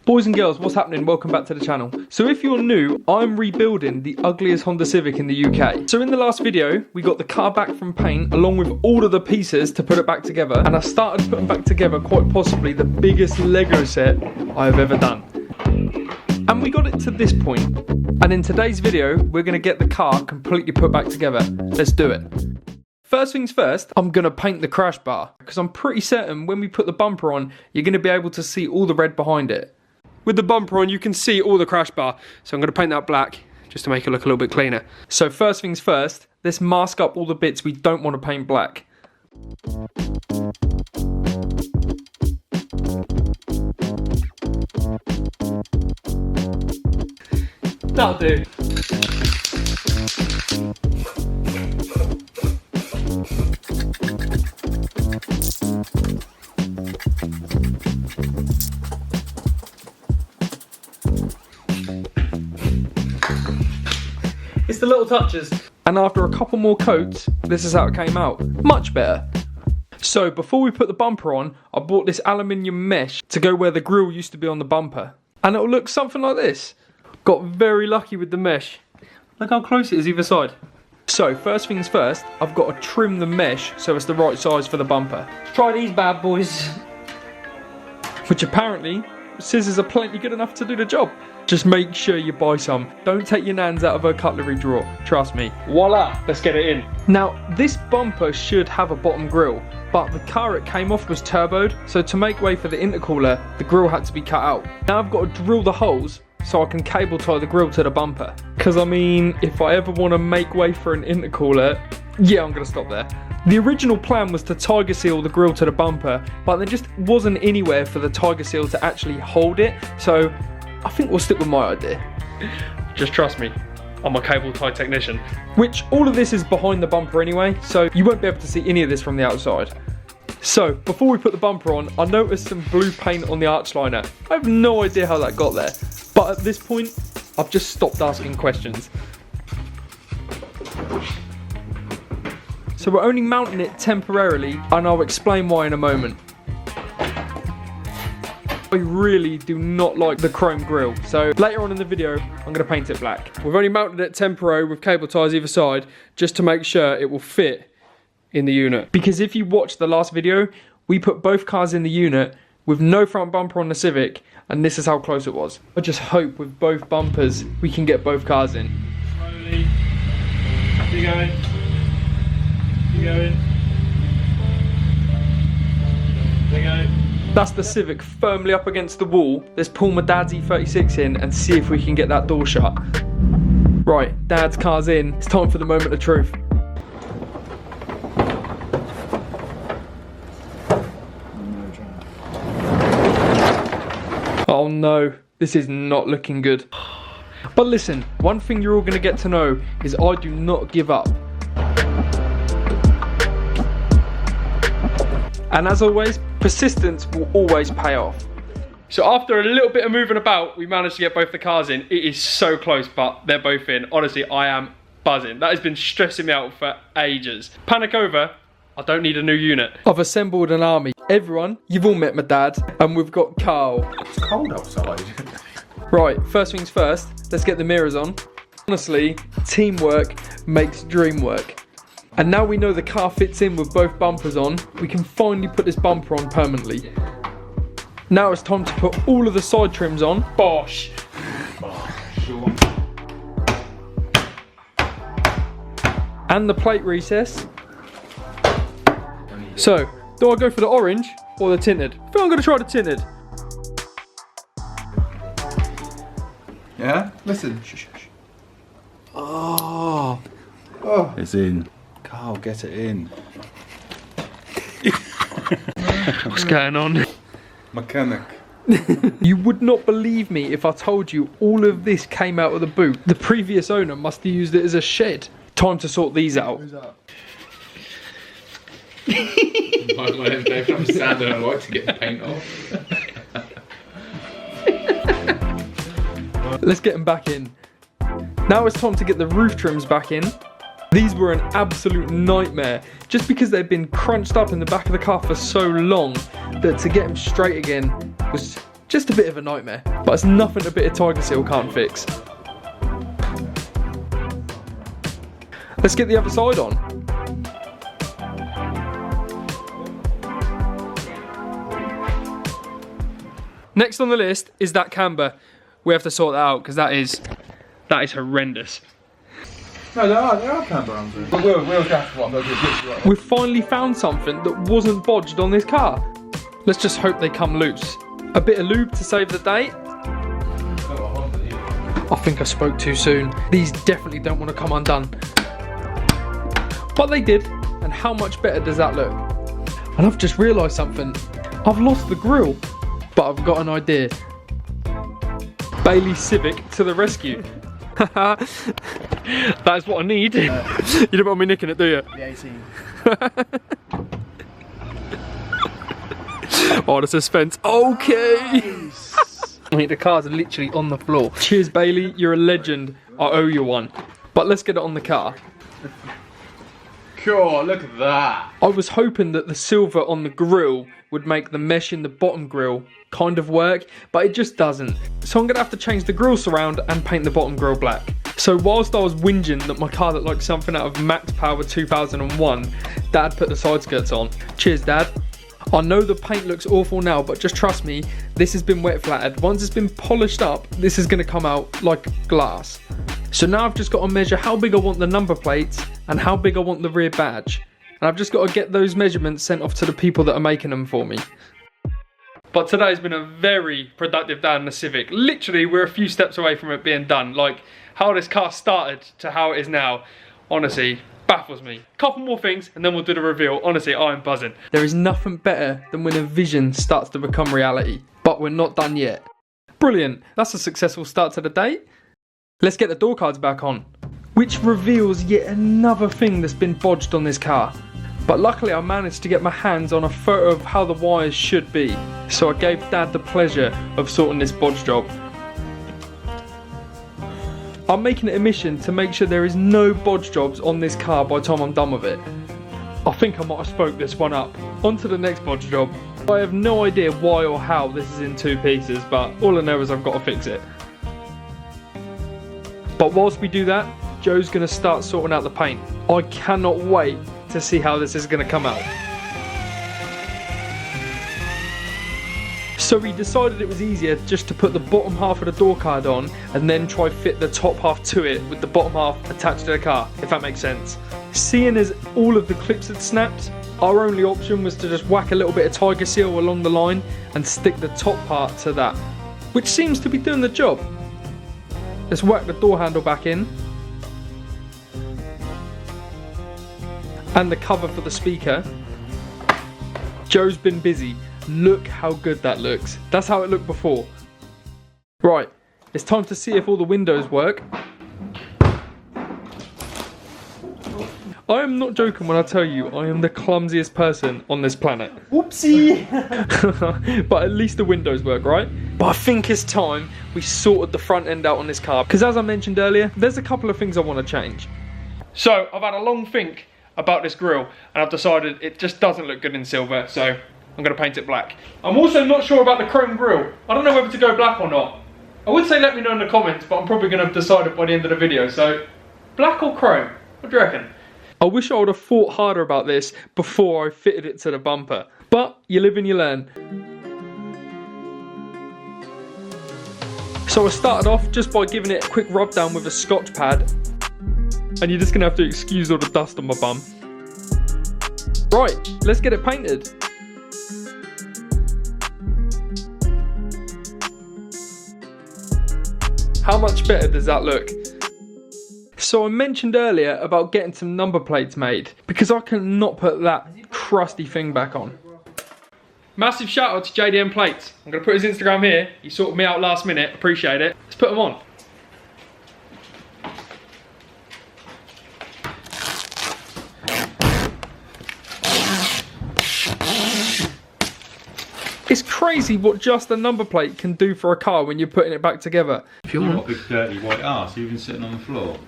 Boys and girls, what's happening? Welcome back to the channel. So if you're new, I'm rebuilding the ugliest Honda Civic in the UK. So in the last video, we got the car back from paint along with all of the pieces to put it back together. And I started putting back together quite possibly the biggest Lego set I've ever done. And we got it to this point. And in today's video, we're gonna get the car completely put back together. Let's do it. First things first, I'm gonna paint the crash bar because I'm pretty certain when we put the bumper on, you're gonna be able to see all the red behind it. With the bumper on, you can see all the crash bar. So I'm gonna paint that black just to make it look a little bit cleaner. So first things first, let's mask up all the bits we don't want to paint black. That'll do. It's the little touches. And after a couple more coats, this is how it came out. Much better. So before we put the bumper on, I bought this aluminium mesh to go where the grille used to be on the bumper. And it'll look something like this. Got very lucky with the mesh. Look how close it is either side. So first things first, I've got to trim the mesh so it's the right size for the bumper. Try these bad boys. Which apparently, scissors are plenty good enough to do the job. Just make sure you buy some. Don't take your nans out of her cutlery drawer. Trust me. Voila, let's get it in. Now, this bumper should have a bottom grille, but the car it came off was turboed, so to make way for the intercooler, the grille had to be cut out. Now I've got to drill the holes so I can cable tie the grille to the bumper. Because I mean, if I ever want to make way for an intercooler, yeah, I'm going to stop there. The original plan was to tiger seal the grille to the bumper, but there just wasn't anywhere for the tiger seal to actually hold it, so I think we'll stick with my idea. Just trust me, I'm a cable tie technician. Which all of this is behind the bumper anyway, so you won't be able to see any of this from the outside. So, before we put the bumper on, I noticed some blue paint on the arch liner. I have no idea how that got there, but at this point, I've just stopped asking questions. So we're only mounting it temporarily, and I'll explain why in a moment. I really do not like the chrome grille, so later on in the video, I'm going to paint it black. We've only mounted it temporary with cable ties either side, just to make sure it will fit in the unit. Because if you watched the last video, we put both cars in the unit with no front bumper on the Civic, and this is how close it was. I just hope with both bumpers, we can get both cars in. Slowly. Keep going. Keep going. There you go. That's the Civic firmly up against the wall. Let's pull my dad's E36 in and see if we can get that door shut. Right, dad's car's in. It's time for the moment of truth. Oh no, this is not looking good. But listen, one thing you're all gonna get to know is I do not give up. And as always, persistence will always pay off. So after a little bit of moving about, we managed to get both the cars in. It is so close, but they're both in. Honestly, I am buzzing. That has been stressing me out for ages. Panic over, I don't need a new unit. I've assembled an army. Everyone, you've all met my dad, and we've got Carl. It's cold outside. Right, first things first, let's get the mirrors on. Honestly, teamwork makes dream work. And now we know the car fits in with both bumpers on, we can finally put this bumper on permanently. Now it's time to put all of the side trims on. Bosh! Sure. And the plate recess. So, do I go for the orange or the tinted? I think I'm going to try the tinted. Yeah? Listen. Shh, shh, shh. Oh. It's in. Carl, get it in. What's going on? Mechanic. You would not believe me if I told you all of this came out of the boot. The previous owner must have used it as a shed. Time to sort these out. Who's that? By the way, Dave, I'm standing. I like to get paint off. Let's get them back in. Now it's time to get the roof trims back in. These were an absolute nightmare, just because they'd been crunched up in the back of the car for so long that to get them straight again was just a bit of a nightmare. But it's nothing a bit of Tiger Seal can't fix. Let's get the other side on. Next on the list is that camber. We have to sort that out because that is horrendous. No, there are camber arms. We'll gas one. We've finally found something that wasn't bodged on this car. Let's just hope they come loose. A bit of lube to save the day. I think I spoke too soon. These definitely don't want to come undone. But they did, and how much better does that look? And I've just realised something. I've lost the grille, but I've got an idea. Bailey Civic to the rescue. That is what I need. You don't want me nicking it, do you? The 18. Oh, the suspense. Okay. Nice. I mean, the cars are literally on the floor. Cheers, Bailey. You're a legend. I owe you one. But let's get it on the car. Cool, look at that. I was hoping that the silver on the grille would make the mesh in the bottom grille kind of work, but it just doesn't. So I'm gonna have to change the grille surround and paint the bottom grille black. So whilst I was whinging that my car looked like something out of Max Power 2001, Dad put the side skirts on. Cheers, Dad. I know the paint looks awful now, but just trust me, this has been wet flattered. Once it's been polished up, this is gonna come out like glass. So now I've just got to measure how big I want the number plates and how big I want the rear badge. And I've just got to get those measurements sent off to the people that are making them for me. But today's been a very productive day in the Civic. Literally, we're a few steps away from it being done. Like, how this car started to how it is now, honestly, baffles me. Couple more things and then we'll do the reveal. Honestly, I'm buzzing. There is nothing better than when a vision starts to become reality. But we're not done yet. Brilliant. That's a successful start to the day. Let's get the door cards back on, which reveals yet another thing that's been bodged on this car. But luckily I managed to get my hands on a photo of how the wires should be, so I gave Dad the pleasure of sorting this bodge job. I'm making it a mission to make sure there is no bodge jobs on this car by the time I'm done with it. I think I might have spoke this one up. On to the next bodge job. I have no idea why or how this is in two pieces, but all I know is I've got to fix it. But whilst we do that, Joe's going to start sorting out the paint. I cannot wait to see how this is going to come out. So we decided it was easier just to put the bottom half of the door card on and then try fit the top half to it with the bottom half attached to the car, if that makes sense. Seeing as all of the clips had snapped, our only option was to just whack a little bit of Tiger Seal along the line and stick the top part to that, which seems to be doing the job. Let's whack the door handle back in. And the cover for the speaker. Joe's been busy. Look how good that looks. That's how it looked before. Right, it's time to see if all the windows work. I am not joking when I tell you I am the clumsiest person on this planet. Whoopsie! But at least the windows work, right? But I think it's time we sorted the front end out on this car, because as I mentioned earlier, there's a couple of things I want to change. So I've had a long think about this grille and I've decided it just doesn't look good in silver, so I'm going to paint it black. I'm also not sure about the chrome grille. I don't know whether to go black or not. I would say let me know in the comments, but I'm probably going to have decided by the end of the video. So black or chrome? What do you reckon? I wish I would have thought harder about this before I fitted it to the bumper. But you live and you learn. So I started off just by giving it a quick rub down with a Scotch pad. And you're just going to have to excuse all the dust on my bum. Right, let's get it painted. How much better does that look? So I mentioned earlier about getting some number plates made, because I cannot put that crusty thing back on. Massive shout out to JDM Plates. I'm going to put his Instagram here. He sorted me out last minute, appreciate it. Let's put them on. It's crazy what just a number plate can do for a car when you're putting it back together. If you've got a big dirty white arse, you've been sitting on the floor.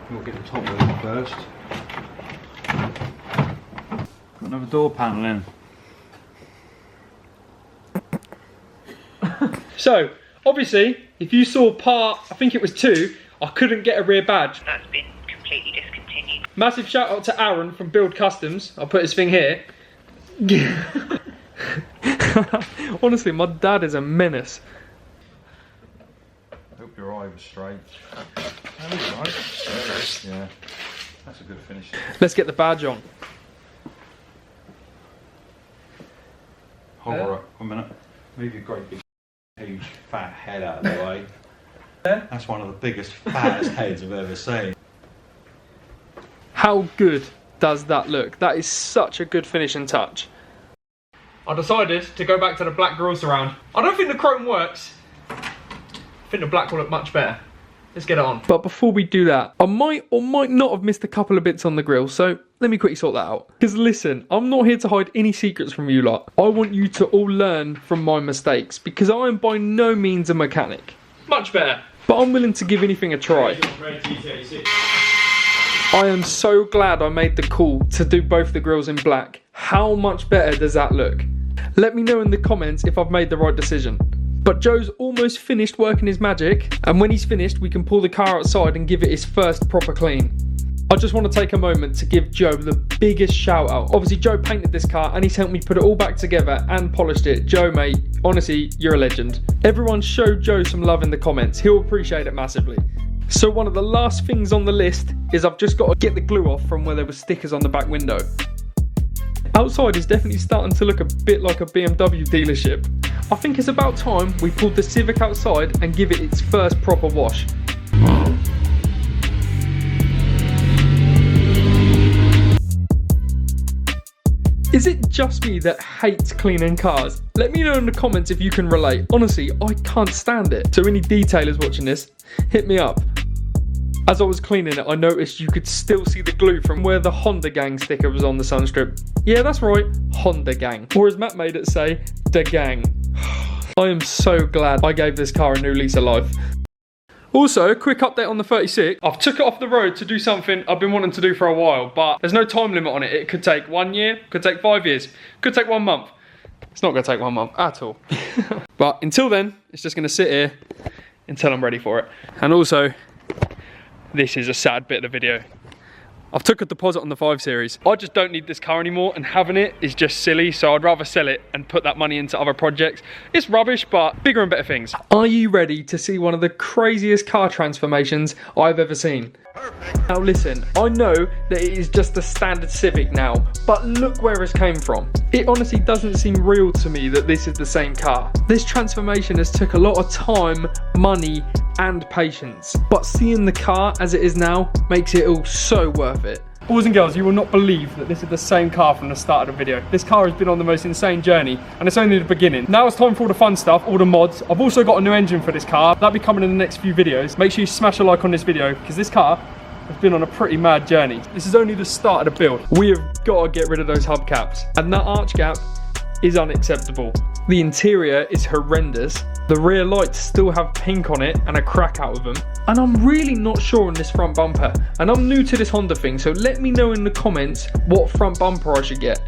We'll get the top one first. Another door panelling. So, obviously, if you saw part, I think it was 2, I couldn't get a rear badge. That's been completely discontinued. Massive shout out to Aaron from Build Customs. I'll put his thing here. Honestly, my dad is a menace. Hope your eye was straight. That was right. Yeah, that's a good finish. Let's get the badge on. Hold on, 1 minute. Move your great big, huge, fat head out of the way. That's one of the biggest, fattest heads I've ever seen. How good does that look? That is such a good finishing touch. I decided to go back to the black grille surround. I don't think the chrome works. I think the black will look much better. Let's get it on. But before we do that, I might or might not have missed a couple of bits on the grill, so let me quickly sort that out. Because listen, I'm not here to hide any secrets from you lot. I want you to all learn from my mistakes, because I am by no means a mechanic. Much better. But I'm willing to give anything a try. I am so glad I made the call to do both the grills in black. How much better does that look? Let me know in the comments if I've made the right decision. But Joe's almost finished working his magic, and when he's finished we can pull the car outside and give it his first proper clean. I just want to take a moment to give Joe the biggest shout out. Obviously Joe painted this car and he's helped me put it all back together and polished it. Joe mate, honestly, you're a legend. Everyone show Joe some love in the comments, he'll appreciate it massively. So one of the last things on the list is I've just got to get the glue off from where there were stickers on the back window. Outside is definitely starting to look a bit like a BMW dealership. I think it's about time we pulled the Civic outside and give it its first proper wash. Is it just me that hates cleaning cars? Let me know in the comments if you can relate. Honestly, I can't stand it. So any detailers watching this, hit me up. As I was cleaning it, I noticed you could still see the glue from where the Honda Gang sticker was on the sunstrip. Yeah, that's right, Honda Gang. Or as Matt made it say, the gang. I am so glad I gave this car a new lease of life. Also, quick update on the 36. I've took it off the road to do something I've been wanting to do for a while, but there's no time limit on it. It could take 1 year, could take 5 years, could take 1 month. It's not gonna take 1 month at all. But until then, it's just gonna sit here until I'm ready for it. And also, this is a sad bit of the video. I've took a deposit on the 5 Series. I just don't need this car anymore, and having it is just silly, so I'd rather sell it and put that money into other projects. It's rubbish, but bigger and better things. Are you ready to see one of the craziest car transformations I've ever seen? Perfect. Now listen, I know that it is just a standard Civic now, but look where it's came from. It honestly doesn't seem real to me that this is the same car. This transformation has took a lot of time, money, and patience. But seeing the car as it is now makes it all so worth it. Boys and girls, you will not believe that this is the same car from the start of the video. This car has been on the most insane journey, and it's only the beginning. Now it's time for all the fun stuff, all the mods. I've also got a new engine for this car. That'll be coming in the next few videos. Make sure you smash a like on this video, because this car has been on a pretty mad journey. This is only the start of the build. We have got to get rid of those hubcaps, and that arch gap is unacceptable. The interior is horrendous. The rear lights still have pink on it and a crack out of them. And I'm really not sure on this front bumper. And I'm new to this Honda thing, so let me know in the comments what front bumper I should get.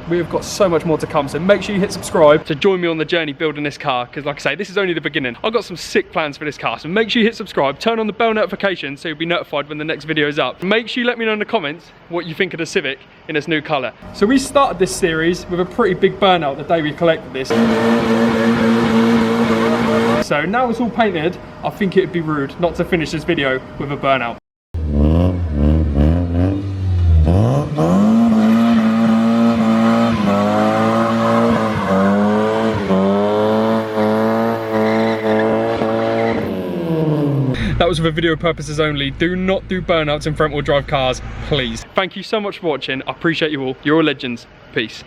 We have got so much more to come, so make sure you hit subscribe to join me on the journey building this car, because like I say, this is only the beginning. I've got some sick plans for this car, so make sure you hit subscribe, turn on the bell notification so you'll be notified when the next video is up. Make sure you let me know in the comments what you think of the Civic in its new colour. So we started this series with a pretty big burnout the day we collected this. So now it's all painted, I think it'd be rude not to finish this video with a burnout. That was for video purposes only. Do not do burnouts in front wheel drive cars, please. Thank you so much for watching. I appreciate you all. You're all legends. Peace.